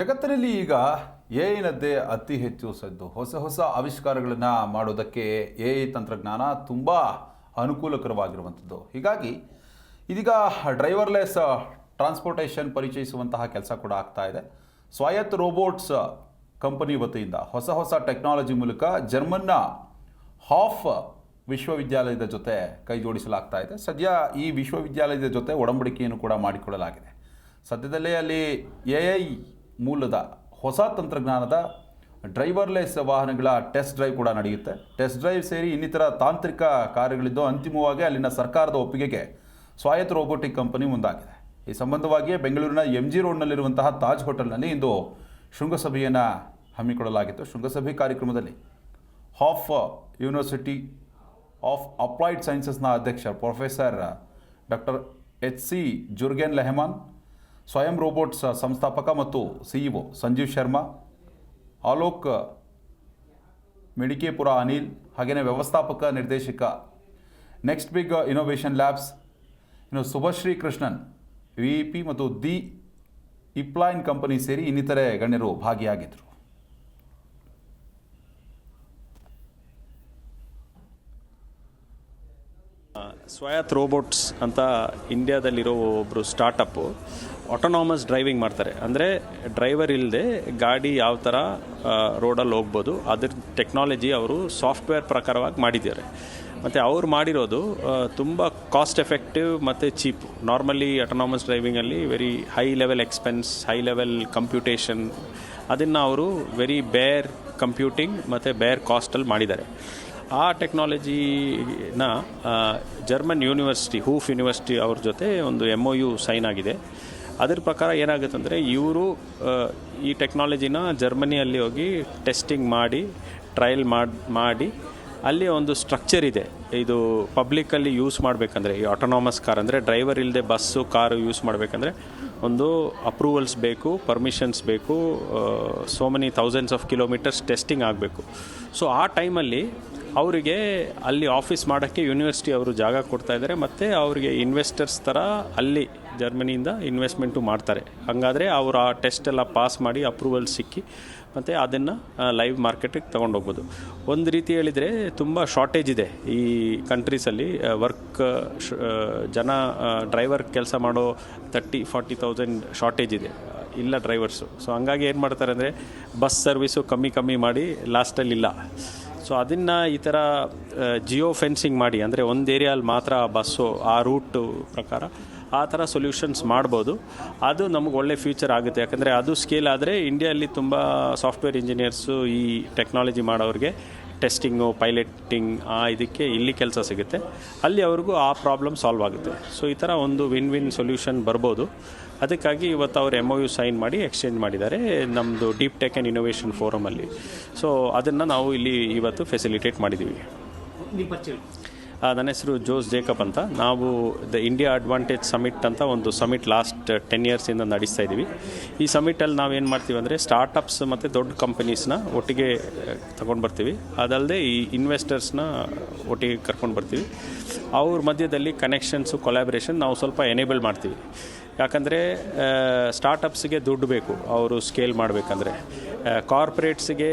ಜಗತ್ತಿನಲ್ಲಿ ಈಗ ಎಐನದ್ದೇ ಅತಿ ಹೆಚ್ಚು ಸದ್ದು. ಹೊಸ ಹೊಸ ಆವಿಷ್ಕಾರಗಳನ್ನು ಮಾಡೋದಕ್ಕೆ ಎಐ ತಂತ್ರಜ್ಞಾನ ತುಂಬ ಅನುಕೂಲಕರವಾಗಿರುವಂಥದ್ದು. ಹೀಗಾಗಿ ಇದೀಗ ಡ್ರೈವರ್ಲೆಸ್ ಟ್ರಾನ್ಸ್ಪೋರ್ಟೇಷನ್ ಪರಿಚಯಿಸುವಂತಹ ಕೆಲಸ ಕೂಡ ಆಗ್ತಾ ಇದೆ. ಸ್ವಾಯತ್ತ ರೋಬೋಟ್ಸ್ ಕಂಪನಿ ವತಿಯಿಂದ ಹೊಸ ಹೊಸ ಟೆಕ್ನಾಲಜಿ ಮೂಲಕ ಜರ್ಮನ್ನ ಹಾಫ್ ವಿಶ್ವವಿದ್ಯಾಲಯದ ಜೊತೆ ಕೈ ಜೋಡಿಸಲಾಗ್ತಾ ಇದೆ. ಸದ್ಯ ಈ ವಿಶ್ವವಿದ್ಯಾಲಯದ ಜೊತೆ ಒಡಂಬಡಿಕೆಯನ್ನು ಕೂಡ ಮಾಡಿಕೊಳ್ಳಲಾಗಿದೆ. ಸದ್ಯದಲ್ಲೇ ಅಲ್ಲಿ ಎಐ ಮೂಲದ ಹೊಸ ತಂತ್ರಜ್ಞಾನದ ಡ್ರೈವರ್ಲೆಸ್ ವಾಹನಗಳ ಟೆಸ್ಟ್ ಡ್ರೈವ್ ಕೂಡ ನಡೆಯುತ್ತೆ. ಟೆಸ್ಟ್ ಡ್ರೈವ್ ಸೇರಿ ಇನ್ನಿತರ ತಾಂತ್ರಿಕ ಕಾರ್ಯಗಳಿದ್ದು ಅಂತಿಮವಾಗಿ ಅಲ್ಲಿನ ಸರ್ಕಾರದ ಒಪ್ಪಿಗೆಗೆ ಸ್ವಾಯತ್ತ ರೋಬೋಟಿಕ್ ಕಂಪನಿ ಮುಂದಾಗಿದೆ. ಈ ಸಂಬಂಧವಾಗಿಯೇ ಬೆಂಗಳೂರಿನ MG ರೋಡ್ನಲ್ಲಿರುವಂತಹ ತಾಜ್ ಹೋಟೆಲ್ನಲ್ಲಿ ಇಂದು ಶೃಂಗಸಭೆಯನ್ನು ಹಮ್ಮಿಕೊಳ್ಳಲಾಗಿತ್ತು. ಶೃಂಗಸಭೆ ಕಾರ್ಯಕ್ರಮದಲ್ಲಿ ಹಾಫ್ ಯೂನಿವರ್ಸಿಟಿ ಆಫ್ ಅಪ್ಲೈಡ್ ಸೈನ್ಸಸ್ನ ಅಧ್ಯಕ್ಷ ಪ್ರೊಫೆಸರ್ ಡಾಕ್ಟರ್ HC ಜುರ್ಗೆನ್ ಲೆಹಮಾನ್, ಸ್ವಯಂ ರೋಬೋಟ್ಸ್ ಸಂಸ್ಥಾಪಕ ಮತ್ತು CEO ಸಂಜೀವ್ ಶರ್ಮಾ, ಆಲೋಕ್ ಮೆಡಿಕೇಪುರ ಅನಿಲ್, ಹಾಗೆಯೇ ವ್ಯವಸ್ಥಾಪಕ ನಿರ್ದೇಶಕ next big innovation labs Shubhashree Krishnan VP ಮತ್ತು ದಿ ಇಪ್ಲೈನ್ ಕಂಪನಿ ಸೇರಿ ಇನ್ನಿತರೆ ಗಣ್ಯರು ಭಾಗಿಯಾಗಿದ್ದರು. ಸ್ವಾಯತ್ ರೋಬೋಟ್ಸ್ ಅಂತ ಇಂಡಿಯಾದಲ್ಲಿರೋ ಒಬ್ಬರು ಸ್ಟಾರ್ಟಪ್ಪು ಆಟೋನಾಮಸ್ ಡ್ರೈವಿಂಗ್ ಮಾಡ್ತಾರೆ. ಅಂದರೆ ಡ್ರೈವರ್ ಇಲ್ಲದೆ ಗಾಡಿ ಯಾವ ಥರ ರೋಡಲ್ಲಿ ಹೋಗ್ಬೋದು ಅದ್ರ ಟೆಕ್ನಾಲಜಿ ಅವರು ಸಾಫ್ಟ್ವೇರ್ ಪ್ರಕಾರವಾಗಿ ಮಾಡಿದ್ದಾರೆ. ಮತ್ತು ಅವ್ರು ಮಾಡಿರೋದು ತುಂಬ ಕಾಸ್ಟ್ ಎಫೆಕ್ಟಿವ್ ಮತ್ತು ಚೀಪ್. ನಾರ್ಮಲಿ ಆಟೋನಾಮಸ್ ಡ್ರೈವಿಂಗಲ್ಲಿ very high level expense, high level computation, ಅದನ್ನು ಅವರು ವೆರಿ ಬೇರ್ ಕಂಪ್ಯೂಟಿಂಗ್ ಮತ್ತು ಬೇರ್ ಕಾಸ್ಟಲ್ಲಿ ಮಾಡಿದ್ದಾರೆ. ಆ ಟೆಕ್ನಾಲಜಿನ ಜರ್ಮನ್ ಯೂನಿವರ್ಸಿಟಿ ಹೂಫ್ ಯೂನಿವರ್ಸಿಟಿ ಅವ್ರ ಜೊತೆ ಒಂದು MOU ಸೈನ್ ಆಗಿದೆ. ಅದ್ರ ಪ್ರಕಾರ ಏನಾಗುತ್ತೆ ಅಂದರೆ ಇವರು ಈ ಟೆಕ್ನಾಲಜಿನ ಜರ್ಮನಿಯಲ್ಲಿ ಹೋಗಿ ಟೆಸ್ಟಿಂಗ್ ಮಾಡಿ ಟ್ರಯಲ್ ಮಾಡಿ ಅಲ್ಲಿ ಒಂದು ಸ್ಟ್ರಕ್ಚರ್ ಇದೆ. ಇದು ಪಬ್ಲಿಕ್ಕಲ್ಲಿ ಯೂಸ್ ಮಾಡಬೇಕಂದ್ರೆ ಈ ಆಟೋನಾಮಸ್ ಕಾರ್ ಅಂದರೆ ಡ್ರೈವರ್ ಇಲ್ಲದೆ ಬಸ್ಸು ಕಾರು ಯೂಸ್ ಮಾಡಬೇಕಂದ್ರೆ ಒಂದು ಅಪ್ರೂವಲ್ಸ್ ಬೇಕು, ಪರ್ಮಿಷನ್ಸ್ ಬೇಕು, so many thousands of kilometers testing ಆಗಬೇಕು. ಸೊ ಆ ಟೈಮಲ್ಲಿ ಅವರಿಗೆ ಅಲ್ಲಿ ಆಫೀಸ್ ಮಾಡೋಕ್ಕೆ ಯೂನಿವರ್ಸಿಟಿ ಅವರು ಜಾಗ ಕೊಡ್ತಾ ಇದ್ದಾರೆ. ಮತ್ತು ಅವರಿಗೆ ಇನ್ವೆಸ್ಟರ್ಸ್ ಥರ ಅಲ್ಲಿ ಜರ್ಮನಿಯಿಂದ ಇನ್ವೆಸ್ಟ್ಮೆಂಟು ಮಾಡ್ತಾರೆ. ಹಾಗಾದರೆ ಅವರು ಆ ಟೆಸ್ಟೆಲ್ಲ ಪಾಸ್ ಮಾಡಿ ಅಪ್ರೂವಲ್ ಸಿಕ್ಕಿ ಮತ್ತು ಅದನ್ನು ಲೈವ್ ಮಾರ್ಕೆಟಿಗೆ ತೊಗೊಂಡೋಗ್ಬೋದು. ಒಂದು ರೀತಿ ಹೇಳಿದರೆ ತುಂಬ ಶಾರ್ಟೇಜ್ ಇದೆ ಈ ಕಂಟ್ರೀಸಲ್ಲಿ. ವರ್ಕ್ ಜನ ಡ್ರೈವರ್ ಕೆಲಸ ಮಾಡೋ 30,000-40,000 ಶಾರ್ಟೇಜ್ ಇದೆ ಇಲ್ಲ ಡ್ರೈವರ್ಸು. ಸೊ ಹಂಗಾಗಿ ಏನು ಮಾಡ್ತಾರೆ ಅಂದರೆ ಬಸ್ ಸರ್ವಿಸು ಕಮ್ಮಿ ಮಾಡಿ ಲಾಸ್ಟಲ್ಲಿಲ್ಲ. ಸೊ ಅದನ್ನು ಈ ಥರ ಜಿಯೋ ಫೆನ್ಸಿಂಗ್ ಮಾಡಿ, ಅಂದರೆ ಒಂದು ಏರಿಯಲ್ಲಿ ಮಾತ್ರ ಬಸ್ಸು ಆ ರೂಟು ಪ್ರಕಾರ ಆ ಥರ ಸೊಲ್ಯೂಷನ್ಸ್ ಮಾಡ್ಬೋದು. ಅದು ನಮಗೆ ಒಳ್ಳೆ ಫ್ಯೂಚರ್ ಆಗುತ್ತೆ. ಯಾಕಂದರೆ ಅದು ಸ್ಕೇಲ್ ಆದರೆ ಇಂಡಿಯಾದಲ್ಲಿ ತುಂಬ ಸಾಫ್ಟ್ವೇರ್ ಇಂಜಿನಿಯರ್ಸು ಈ ಟೆಕ್ನಾಲಜಿ ಮಾಡೋರಿಗೆ ಟೆಸ್ಟಿಂಗು, ಪೈಲಟಿಂಗ್ ಇದಕ್ಕೆ ಇಲ್ಲಿ ಕೆಲಸ ಸಿಗುತ್ತೆ. ಅಲ್ಲಿ ಅವ್ರಿಗೂ ಆ ಪ್ರಾಬ್ಲಮ್ ಸಾಲ್ವ್ ಆಗುತ್ತೆ. ಸೊ ಈ ಥರ ಒಂದು ವಿನ್ ಸೊಲ್ಯೂಷನ್ ಬರ್ಬೋದು. ಅದಕ್ಕಾಗಿ ಇವತ್ತು ಅವರು MOU ಸೈನ್ ಮಾಡಿ ಎಕ್ಸ್ಚೇಂಜ್ ಮಾಡಿದ್ದಾರೆ ನಮ್ಮದು ಡೀಪ್ ಟೆಕ್ ಆ್ಯಂಡ್ ಇನೋವೇಷನ್ ಫೋರಮಲ್ಲಿ. ಸೊ ಅದನ್ನು ನಾವು ಇಲ್ಲಿ ಇವತ್ತು ಫೆಸಿಲಿಟೇಟ್ ಮಾಡಿದ್ದೀವಿ. ನನ್ನ ಹೆಸರು ಜೋಸ್ ಜೇಕಬ್ ಅಂತ. ನಾವು ದ ಇಂಡಿಯಾ ಅಡ್ವಾಂಟೇಜ್ ಸಮಿಟ್ ಅಂತ ಒಂದು ಸಮಿಟ್ ಲಾಸ್ಟ್ 10 ಇಯರ್ಸಿಂದ ನಡೆಸ್ತಾ ಇದ್ದೀವಿ. ಈ ಸಮಿಟಲ್ಲಿ ನಾವೇನು ಮಾಡ್ತೀವಿ ಅಂದರೆ ಸ್ಟಾರ್ಟಪ್ಸ್ ಮತ್ತು ದೊಡ್ಡ ಕಂಪನೀಸ್ನ ಒಟ್ಟಿಗೆ ತಗೊಂಡು ಬರ್ತೀವಿ. ಅದಲ್ಲದೆ ಈ ಇನ್ವೆಸ್ಟರ್ಸ್ನ ಒಟ್ಟಿಗೆ ಕರ್ಕೊಂಡು ಬರ್ತೀವಿ. ಅವ್ರ ಮಧ್ಯದಲ್ಲಿ ಕನೆಕ್ಷನ್ಸು, ಕೊಲ್ಯಾಬ್ರೇಷನ್ ನಾವು ಸ್ವಲ್ಪ ಎನೇಬಲ್ ಮಾಡ್ತೀವಿ. ಯಾಕಂದರೆ ಸ್ಟಾರ್ಟಪ್ಸ್ಗೆ ದುಡ್ಡು ಬೇಕು ಅವರು ಸ್ಕೇಲ್ ಮಾಡಬೇಕಂದ್ರೆ. ಕಾರ್ಪೊರೇಟ್ಸ್ಗೆ